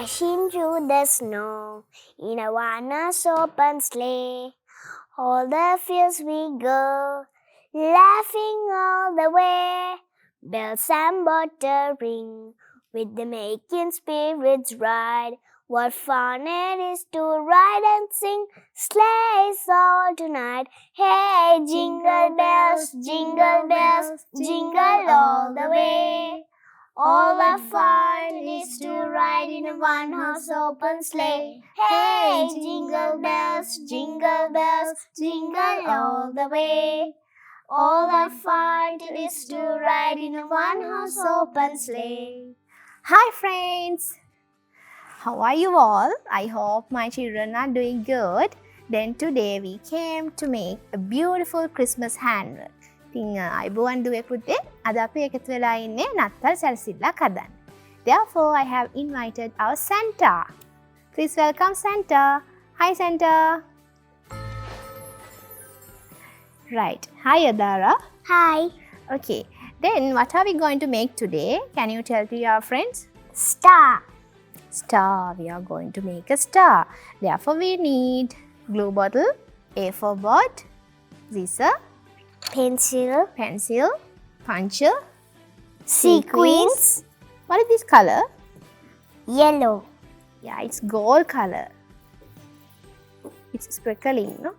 Dashing through the snow in a one-horse open sleigh. All the fields we go, laughing all the way. Bells and bottle ring, with the making spirits ride. What fun it is to ride and sing sleighs all tonight. Hey, jingle bells, jingle all the way. All the fun is to ride in a one-horse open sleigh. Hey, jingle bells, jingle all the way. All the fun is to ride in a one-horse open sleigh. Hi friends! How are you all? I hope my children are doing good. Then today we came to make a beautiful Christmas handwork. ඉතින් අයිබෝවන් දුවේ පුතේ අද අපි එකතු වෙලා ඉන්නේ නත්තල් සැරසිල්ලක් හදන්න. Therefore I have invited our Santa. Please welcome Santa. Hi Santa. Right. Hi Odara. Hi. Okay. Then what are we going to make today? Can you tell to your friends? Star. Star. We are going to make a star. Therefore we need glue bottle, A4 board, scissor, Pencil. Puncher, Seekwings. What is this color? Yellow. Yeah, it's gold color. It's sparkling, no?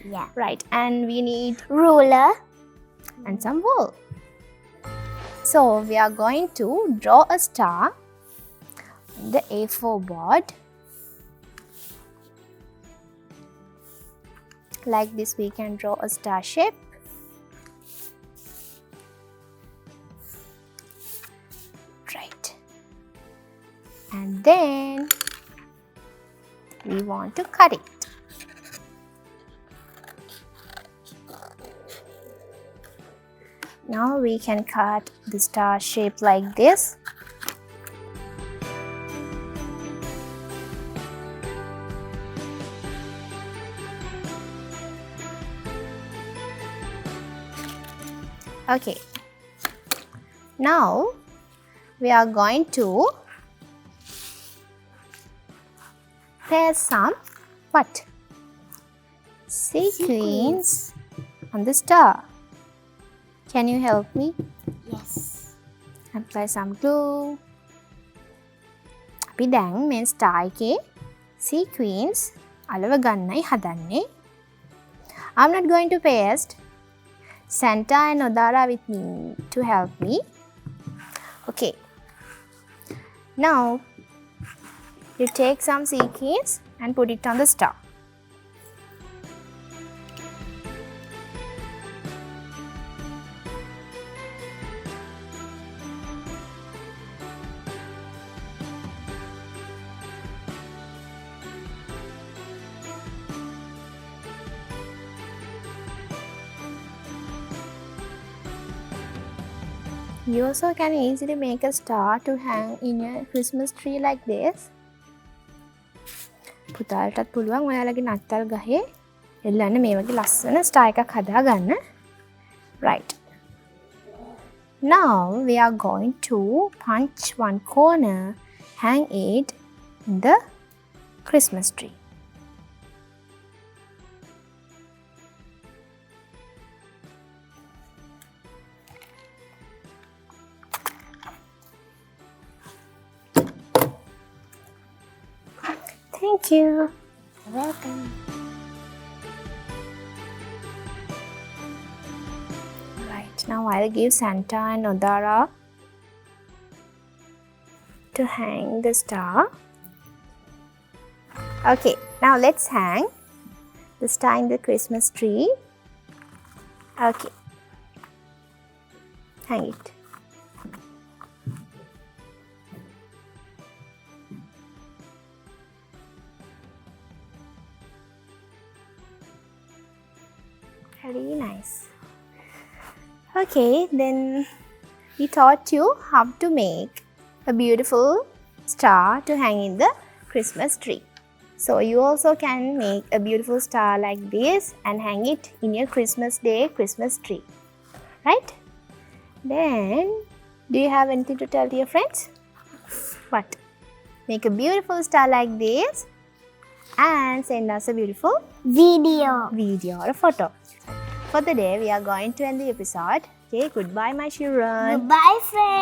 Yeah. Right, and we need Ruler. and some wool. So we are going to draw a star on the A4 board. Like this, we can draw a star shape. Right. And then we want to cut it. Now we can cut the star shape like this. Okay. Now we are going to paste some what? Sequins on the star. Can you help me? Yes. Apply some glue. අපි දැන් මේ star එකේ sequins අලව ගන්නයි හදන්නේ. I'm not going to paste. Santa and Odara with me to help me. Okay. Now you take some sequins and put it on the star. You also can easily make a star to hang in your Christmas tree like this. පුතාලටත් පුළුවන් ඔයාලගේ නත්තල් ගහේ එල්ලන්න මේ වගේ ලස්සන star එකක් හදාගන්න. Right. Now we are going to punch one corner, hang it in the Christmas tree. Thank you. You're welcome. Right, now I'll give Santa and Odara to hang the star. Okay, now let's hang the star in the Christmas tree. Okay, hang it. Very nice. Okay, then we taught you how to make a beautiful star to hang in the Christmas tree. So you also can make a beautiful star like this and hang it in your Christmas Day Christmas tree. Right? Then, do you have anything to tell to your friends? What? Make a beautiful star like this and send us a beautiful Video. video or a photo. For the day, we are going to end the episode. Okay, goodbye, my children. Goodbye, friends.